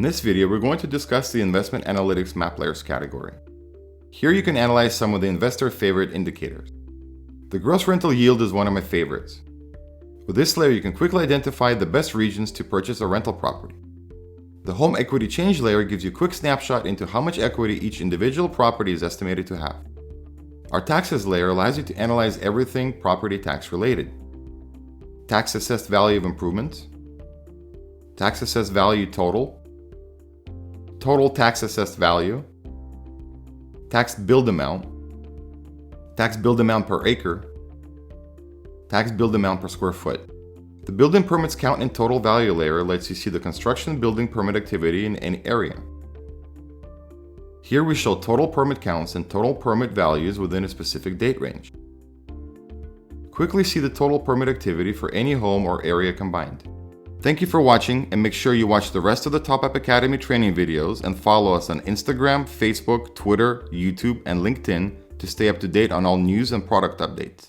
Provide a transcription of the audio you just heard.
In this video, we're going to discuss the Investment Analytics Map Layers category. Here you can analyze some of the investor favorite indicators. The gross rental yield is one of my favorites. With this layer, you can quickly identify the best regions to purchase a rental property. The home equity change layer gives you a quick snapshot into how much equity each individual property is estimated to have. Our taxes layer allows you to analyze everything property tax related. Tax assessed value of improvements, tax assessed value total tax assessed value, tax billed amount per acre, tax billed amount per square foot. The building permits count and total value layer lets you see the construction building permit activity in any area. Here we show total permit counts and total permit values within a specific date range. Quickly see the total permit activity for any home or area combined. Thank you for watching, and make sure you watch the rest of the TopHap Academy training videos and follow us on Instagram, Facebook, Twitter, YouTube, and LinkedIn to stay up to date on all news and product updates.